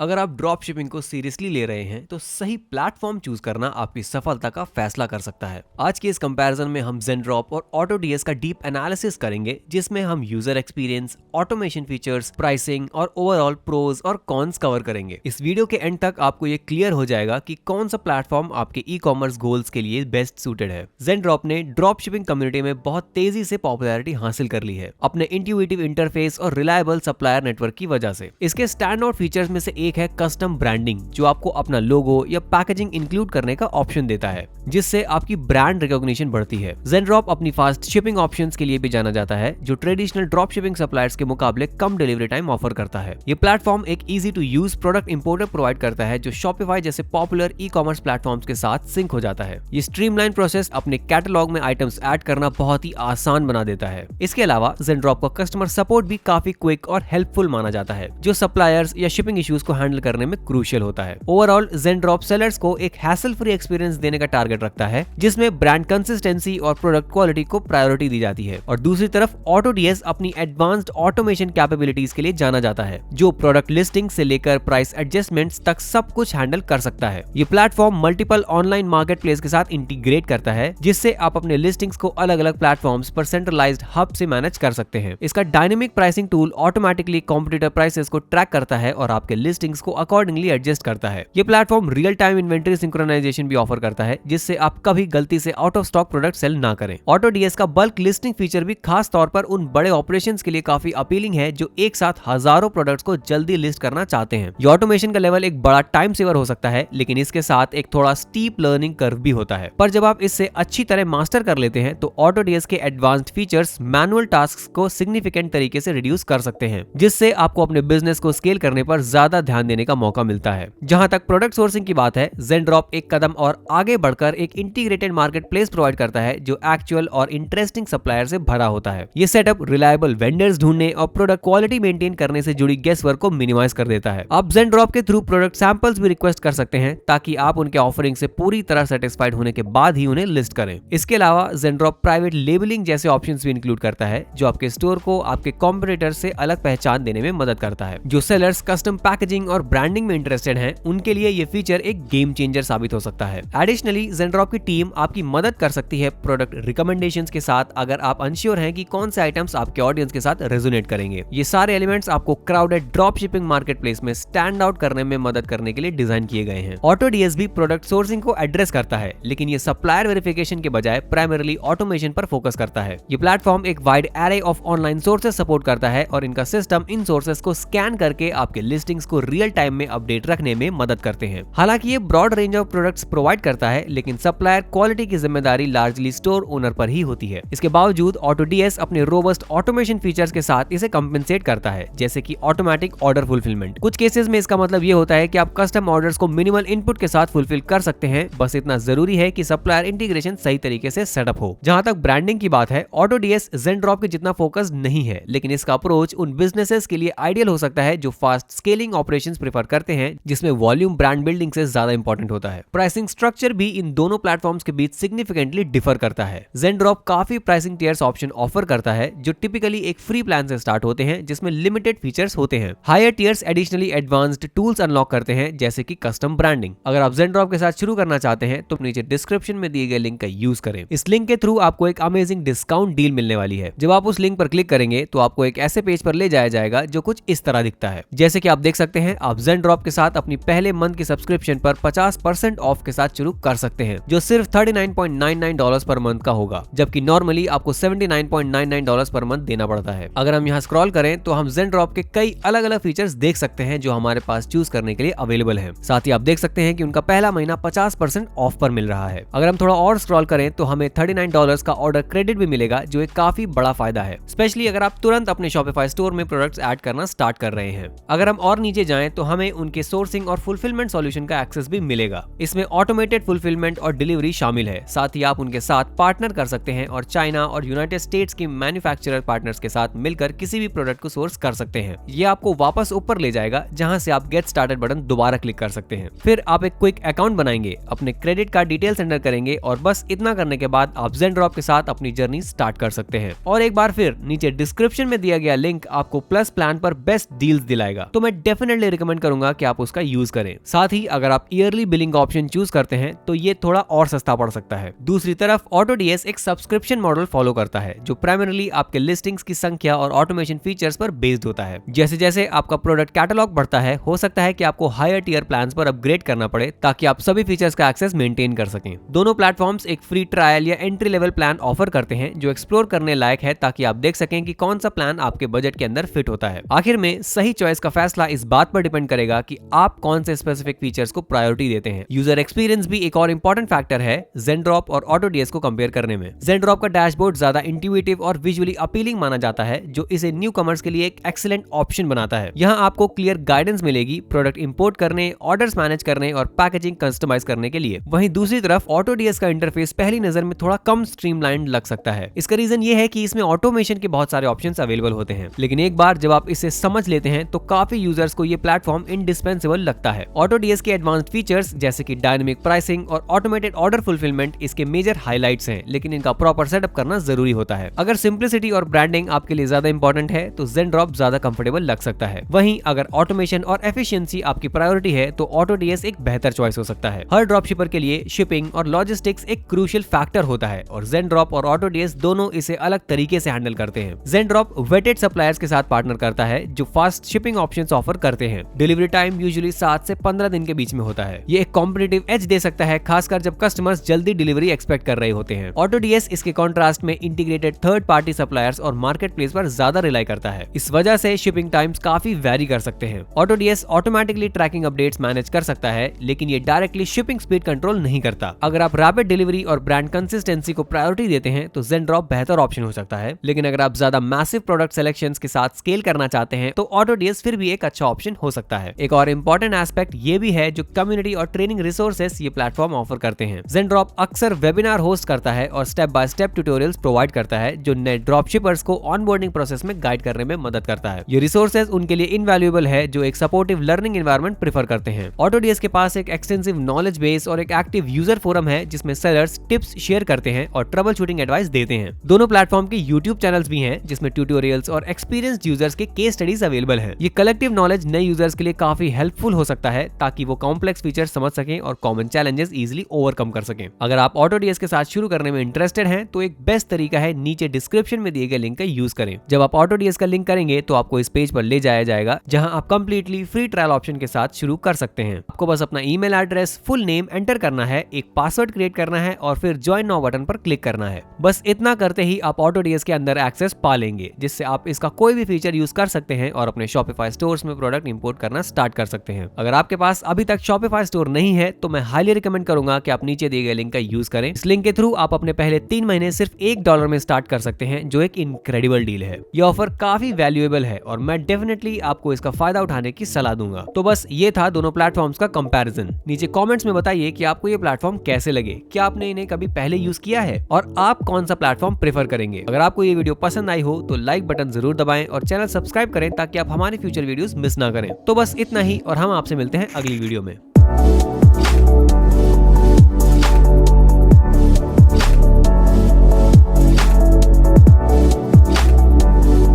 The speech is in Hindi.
अगर आप ड्रॉप शिपिंग को सीरियसली ले रहे हैं तो सही प्लेटफॉर्म चूज करना आपकी सफलता का फैसला कर सकता है। आज के इस कंपैरिजन में हम ज़ेनड्रॉप और ऑटोडीएस का डीप एनालिसिस करेंगे, जिसमें हम user experience, automation features, pricing और ओवरऑल प्रोज और कॉन्स कवर करेंगे। इस वीडियो के एंड तक आपको ये क्लियर हो जाएगा कि कौन सा प्लेटफॉर्म आपके ई कॉमर्स गोल्स के लिए बेस्ट सूटेड है। ज़ेनड्रॉप ने ड्रॉप शिपिंग कम्युनिटी में बहुत तेजी से पॉपुलैरिटी हासिल कर ली है अपने इंट्यूटिव इंटरफेस और रिलायबल सप्लायर नेटवर्क की वजह से। इसके स्टैंड आउट फीचर्स में से एक है कस्टम ब्रांडिंग, जो आपको अपना लोगो या पैकेजिंग इंक्लूड करने का ऑप्शन देता है, जिससे आपकी ब्रांड रिकॉग्निशन बढ़ती है। ज़ेनड्रॉप अपनी फास्ट शिपिंग ऑप्शंस के लिए भी जाना जाता है, जो ट्रेडिशनल ड्रॉप शिपिंग सप्लायर्स के मुकाबले कम डिलीवरी टाइम ऑफर करता है। ये प्लेटफॉर्म एक easy to use product importer provide करता है, जो शॉपिफाई जैसे पॉपुलर ई कॉमर्स प्लेटफॉर्म्स के साथ सिंक हो जाता है। ये स्ट्रीमलाइन प्रोसेस अपने कैटलॉग में आइटम्स ऐड करना बहुत ही आसान बना देता है। इसके अलावा ज़ेनड्रॉप का कस्टमर सपोर्ट भी काफी क्विक और हेल्पफुल माना जाता है, जो सप्लायर्स या शिपिंग इश्यूज को हैंडल करने में क्रूशियल होता है। ओवरऑल ज़ेनड्रॉप सेलर्स को एक हैसल फ्री एक्सपीरियंस देने का टारगेट रखता है, जिसमें ब्रांड कंसिस्टेंसी और प्रोडक्ट क्वालिटी को प्रायोरिटी दी जाती है। और दूसरी तरफ ऑटोडीएस अपनी एडवांस्ड ऑटोमेशन कैपेबिलिटीज के लिए जाना जाता है, जो प्रोडक्ट लिस्टिंग से लेकर प्राइस एडजस्टमेंट्स तक सब कुछ हैंडल कर सकता है। ये platform multiple online market place के साथ इंटीग्रेट करता है, जिससे आप अपने लिस्टिंग्स को अलग अलग प्लेटफॉर्म्स पर सेंट्रलाइज्ड हब से मैनेज कर सकते हैं। इसका dynamic pricing tool automatically competitor prices को ट्रैक करता है और आपके लिस्टिंग्स को अकॉर्डिंगली एडजस्ट करता है। ये platform real time inventory synchronisation भी ऑफर करता है, जिससे आप कभी गलती से out of stock product sell ना करें। ऑटोडीएस का बल्क लिस्टिंग फीचर भी खास तौर पर उन बड़े ऑपरेशंस के लिए काफी अपीलिंग है, जो एक साथ हजारों प्रोडक्ट्स को जल्दी लिस्ट करना चाहते हैं। ये ऑटोमेशन का लेवल एक बड़ा टाइम सेवर हो सकता है, लेकिन इसके साथ एक थोड़ा स्टीप लर्निंग कर्व भी होता है। पर जब आप इससे अच्छी तरह मास्टर कर लेते हैं, तो ऑटोडीएस के एडवांस्ड फीचर्स मैनुअल टास्क्स को सिग्निफिकेंट तरीके से रिड्यूस कर सकते हैं, जिससे आपको अपने बिजनेस को स्केल करने पर ज्यादा ध्यान देने का मौका मिलता है। जहां तक प्रोडक्ट सोर्सिंग की बात है, ज़ेनड्रॉप एक कदम और आगे बढ़कर एक इंटीग्रेटेड मार्केट प्लेस प्रोवाइड करता है, जो एक्चुअल और इंटरेस्टिंग सप्लायर से भरा होता है। ये सेटअप रिलायबल वेंडर्स ढूंढने और प्रोडक्ट क्वालिटी मेंटेन करने से जुड़ी गेस वर्क को मिनिमाइज कर देता है। आप ज़ेनड्रॉप के थ्रू प्रोडक्ट सैंपल्स भी रिक्वेस्ट कर सकते हैं, ताकि आप उनके ऑफरिंग से पूरी तरह सेटिस्फाइड होने के बाद ही उन्हें लिस्ट करें। इसके अलावा ज़ेनड्रॉप प्राइवेट लेबलिंग जैसे ऑप्शंस भी इंक्लूड करता है, जो आपके स्टोर को आपके कॉम्पिटिटर से अलग पहचान देने में मदद करता है। जो सेलर्स कस्टम पैकेजिंग और ब्रांडिंग में इंटरेस्टेड हैं, उनके लिए ये फीचर एक गेम चेंजर साबित हो सकता है। एडिशनली ज़ेनड्रॉप की टीम आपकी मदद कर सकती है प्रोडक्ट रिकमेंडेशंस के साथ, अगर आप अनश्योर हैं कि कौन से आइटम्स आपके ऑडियंस के साथ रेजोनेट करेंगे। ये सारे एलिमेंट्स आपको क्राउडेड ड्रॉप शिपिंग मार्केटप्लेस में स्टैंड आउट करने में मदद करने के लिए डिजाइन किए गए हैं। ऑटोडीएस भी प्रोडक्ट सोर्सिंग को एड्रेस करता है, लेकिन ये सप्लायर वेरिफिकेशन के बजाय प्राइमरीली ऑटोमेशन पर फोकस करता है। ये प्लेटफॉर्म एक wide array of online sources support करता है, और इनका सिस्टम इन सोर्सेस को स्कैन करके आपके लिस्टिंग्स को रियल टाइम में अपडेट रखने में मदद करते हैं। हालांकि ये broad range of products provide करता है, लेकिन सप्लायर क्वालिटी की जिम्मेदारी लार्जली स्टोर ओनर पर ही होती है। इसके बावजूद ऑटोडीएस अपने रोबस्ट ऑटोमेशन फीचर्स के साथ इसे कंपेंसेट करता है, जैसे कि ऑटोमेटिक ऑर्डर फुलफिलमेंट। कुछ केसेस में इसका मतलब ये होता है कि आप कस्टम ऑर्डर्स को मिनिमल इनपुट के साथ फुलफिल कर सकते हैं, बस इतना जरूरी है कि सप्लायर इंटीग्रेशन सही तरीके से सेटअप हो। जहां तक ब्रांडिंग की बात है, ऑटोडीएस ज़ेनड्रॉप के जितना फोकस नहीं है, लेकिन इसका अप्रोच उन बिजनेसेस के लिए आइडियल हो सकता है जो फास्ट स्केलिंग ऑपरेशंस प्रेफर करते हैं, जिसमें वॉल्यूम ब्रांड बिल्डिंग से ज्यादा इंपॉर्टेंट होता है। प्राइसिंग स्ट्रक्चर भी इन दोनों प्लेटफॉर्म्स के बीच सिग्निफिकेंटली डिफर करता है। ज़ेनड्रॉप काफी प्राइसिंग टियर्स ऑप्शन ऑफर करता है, जो टिपिकली एक फ्री प्लान से स्टार्ट होते हैं, जिसमें लिमिटेड फीचर्स होते हैं। Higher tiers additionally advanced tools unlock करते हैं, जैसे कि कस्टम ब्रांडिंग। अगर आप ज़ेनड्रॉप के साथ शुरू करना चाहते हैं, तो नीचे डिस्क्रिप्शन में दिए गए लिंक का यूज करें। इस लिंक के थ्रू आपको एक अमेजिंग डिस्काउंट डील मिलने वाली है। जब आप उस लिंक पर क्लिक करेंगे, तो आपको एक ऐसे पेज पर ले जाया जाएगा जो कुछ इस तरह दिखता है। जैसे कि आप देख सकते हैं, आप ज़ेनड्रॉप के साथ अपनी पहले मंथ की सब्सक्रिप्शन पर 50% ऑफ के साथ शुरू कर सकते हैं, जो सिर्फ $39.99 पर मंथ का होगा, जबकि नॉर्मली आपको $79.99 पर मंथ देना पड़ता है। अगर हम यहाँ स्क्रॉल करें, तो हम ज़ेनड्रॉप के कई अलग अलग फीचर्स देख सकते हैं, जो हमारे पास चूज करने के लिए अवेलेबल है। साथ ही आप देख सकते हैं कि उनका पहला महीना 50% ऑफ पर मिल रहा है। अगर हम थोड़ा और स्क्रॉल करें, तो हमें $39 का ऑर्डर क्रेडिट भी मिलेगा, जो एक काफी बड़ा फायदा है, स्पेशली अगर आप तुरंत अपने शॉपिफाई स्टोर में प्रोडक्ट्स ऐड करना स्टार्ट कर रहे हैं। अगर हम और नीचे जाएं, तो हमें उनके सोर्सिंग और फुलफिलमेंट सॉल्यूशन का एक्सेस भी मिलेगा। इसमें ऑटोमेटेड फुलफिलमेंट और डिलीवरी शामिल है। साथ ही आप उनके साथ पार्टनर कर सकते हैं और चाइना और यूनाइटेड स्टेट्स के मैन्युफैक्चरर पार्टनर्स के साथ मिलकर किसी भी प्रोडक्ट को सोर्स कर सकते हैं। ये आपको वापस ऊपर ले जाएगा, जहां से आप गेट स्टार्टेड बटन दोबारा क्लिक कर सकते हैं। फिर आप एक क्विक अकाउंट बनाएंगे, अपने क्रेडिट कार्ड डिटेल्स एंटर करेंगे, और बस इतना करने के बाद आप ज़ेनड्रॉप के साथ अपनी जर्नी स्टार्ट कर सकते हैं। और एक बार फिर नीचे डिस्क्रिप्शन में दिया गया लिंक आपको प्लस प्लान पर बेस्ट डील्स दिलाएगा। तो मैं डेफिनेटली हाईली रिकमेंड करूंगा कि आप उसका यूज करें। साथ ही अगर आप ईयरली बिलिंग ऑप्शन चूज करते हैं तो ये थोड़ा और सस्ता पड़ सकता है। दूसरी तरफ AutoDS एक सब्सक्रिप्शन मॉडल फॉलो करता है जो प्राइमरीली आपके लिस्टिंग्स की संख्या और ऑटोमेशन फीचर्स पर बेस्ड होता है। जैसे जैसे आपका प्रोडक्ट कैटलॉग बढ़ता है, हो सकता है कि आपको हायर टियर प्लान्स पर अपग्रेड करना पड़े ताकि आप सभी फीचर्स का एक्सेस मेंटेन कर सकें। दोनों प्लेटफॉर्म्स एक फ्री ट्रायल या एंट्री लेवल प्लान ऑफर करते हैं जो एक्सप्लोर करने लायक है ताकि आप देख सकें कि कौन सा प्लान आपके बजट के अंदर फिट होता है। आखिर में सही चॉइस का फैसला इस बात पर डिपेंड करेगा कि आप कौन से स्पेसिफिक फीचर्स को प्रायोरिटी देते हैं। यूजर एक्सपीरियंस भी एक और इंपॉर्टेंट फैक्टर है ZenDrop और AutoDS को कंपेयर करने में। ZenDrop का डैशबोर्ड ज्यादा इंट्यूटिव और विजुअली अपीलिंग माना जाता है जो इसे न्यू कमर्स के लिए एक एक्सीलेंट ऑप्शन बनाता है। यहाँ आपको क्लियर गाइडेंस मिलेगी प्रोडक्ट इंपोर्ट करने, ऑर्डर्स मैनेज करने और पैकेजिंग कस्टमाइज करने के लिए। वहीं दूसरी तरफ AutoDS का इंटरफेस पहली नजर में थोड़ा कम स्ट्रीमलाइंड लग सकता है। इसका रीजन ये है कि इसमें ऑटोमेशन के बहुत सारे ऑप्शंस अवेलेबल होते हैं, लेकिन एक बार जब आप इसे समझ लेते हैं तो काफी यूजर्स को ये प्लेटफॉर्म इंडिस्पेंसेबल लगता है। AutoDS के एडवांस्ड फीचर्स जैसे कि डायनामिक प्राइसिंग और ऑटोमेटेड ऑर्डर फुलफिलमेंट इसके मेजर हाइलाइट्स हैं, लेकिन इनका प्रॉपर सेटअप करना जरूरी होता है। अगर सिंप्लिसिटी और ब्रांडिंग आपके लिए ज्यादा इंपॉर्टेंट है तो ZenDrop ज्यादा कंफर्टेबल लग सकता है। वहीं अगर ऑटोमेशन और एफिशिएंसी आपकी प्रायोरिटी है तो AutoDS एक बेहतर चॉइस हो सकता है। हर ड्रॉपशिपर के लिए शिपिंग और लॉजिस्टिक्स एक क्रूशियल फैक्टर होता है और ZenDrop और AutoDS दोनों इसे अलग तरीके से हैंडल करते हैं। ZenDrop वेटेड सप्लायर्स के साथ पार्टनर करता है जो फास्ट शिपिंग ऑप्शंस ऑफर करते हैं। डिलीवरी टाइम यूजुअली 7 से 15 दिन के बीच में होता है। ये एक कॉम्पिटिटिव एज दे सकता है, खासकर जब कस्टमर्स जल्दी डिलीवरी एक्सपेक्ट कर रहे होते हैं। AutoDS इसके कॉन्ट्रास्ट में इंटीग्रेटेड थर्ड पार्टी सप्लायर्स और मार्केट प्लेस पर ज्यादा रिलाई करता है। इस वजह से शिपिंग टाइम्स काफी वेरी कर सकते हैं। AutoDS automatically tracking updates manage कर सकता है, लेकिन ये डायरेक्टली शिपिंग स्पीड कंट्रोल नहीं करता। अगर आप रैपिड डिलीवरी और ब्रांड कंसिस्टेंसी को प्रायोरिटी देते हैं तो ZenDrop बेहतर ऑप्शन हो सकता है, लेकिन अगर आप ज्यादा मैसिव प्रोडक्ट सिलेक्शंस के साथ स्केल करना चाहते हैं तो AutoDS फिर भी एक अच्छा ऑप्शन हो सकता है। एक और इंपॉर्टेंट एस्पेक्ट ये भी है जो कम्युनिटी और ट्रेनिंग रिसोर्सेस ये प्लेटफॉर्म ऑफर करते हैं। ZenDrop अक्सर वेबिनार होस्ट करता है और step by step tutorials provide करता है जो नए ड्रॉपशिपर्स को ऑनबोर्डिंग प्रोसेस में गाइड करने में मदद करता है। ये रिसोर्सेज उनके लिए इनवैल्यूएबल है जो एक सपोर्टिव लर्निंग एनवायरनमेंट प्रेफर करते हैं। AutoDS के पास एक एक्सटेंसिव नॉलेज बेस और एक एक्टिव यूजर फोरम है जिसमें सेलर्स टिप्स शेयर करते हैं और ट्रबल शूटिंग एडवाइस देते हैं। दोनों प्लेटफॉर्म के यूट्यूब चैनल्स भी हैं जिसमें ट्यूटोरियल्स और एक्सपीरियंस्ड यूजर्स के केस स्टडीज अवेलेबल हैं। ये कलेक्टिव नॉलेज नए यूजर्स के लिए काफी हेल्पफुल हो सकता है ताकि वो कॉम्प्लेक्स फीचर्स समझ सकें और कॉमन चैलेंजेस इजीली ओवरकम कर सकें। अगर आप AutoDS के साथ शुरू करने में इंटरेस्टेड हैं तो एक बेस्ट तरीका है नीचे डिस्क्रिप्शन में दिए गए लिंक का यूज करें। जब आप AutoDS का लिंक करेंगे तो आपको इस पेज पर ले जाया जाएगा जहां आप कंप्लीटली फ्री ट्रायल ऑप्शन के साथ शुरू कर सकते हैं। आपको बस अपना email address, full name enter करना है, एक पासवर्ड क्रिएट करना है और फिर ज्वाइन नाउ बटन पर क्लिक करना है। बस इतना करते ही आप AutoDS के अंदर एक्सेस पा लेंगे जिससे आप इसका कोई भी फीचर यूज कर सकते हैं और अपने Shopify स्टोर्स में प्रोडक्ट इंपोर्ट करना स्टार्ट कर सकते हैं। अगर आपके पास अभी तक Shopify स्टोर नहीं है तो मैं हाईली रिकमेंड करूंगा कि आप नीचे दिए गए लिंक का यूज करें। इस लिंक के थ्रू आप अपने पहले 3 महीने सिर्फ $1 में स्टार्ट कर सकते हैं जो एक इनक्रेडिबल डील है। ये ऑफर काफी वैल्यूएबल है और मैं डेफिनेटली आपको इसका फायदा उठाने की सलाह दूंगा। तो बस ये था दोनों प्लेटफॉर्म्स का कंपैरिजन। नीचे कमेंट्स में बताइए कि आपको ये प्लेटफॉर्म कैसे लगे, क्या आपने इन्हें कभी पहले यूज किया है और आप कौन सा प्लेटफॉर्म प्रेफर करेंगे। अगर आपको ये वीडियो पसंद आई हो तो लाइक बटन जरूर दबाएं और चैनल सब्सक्राइब करें ताकि आप हमारी फ्यूचर वीडियोस मिस ना करें। तो बस इतना ही और हम आपसे मिलते हैं अगली वीडियो में।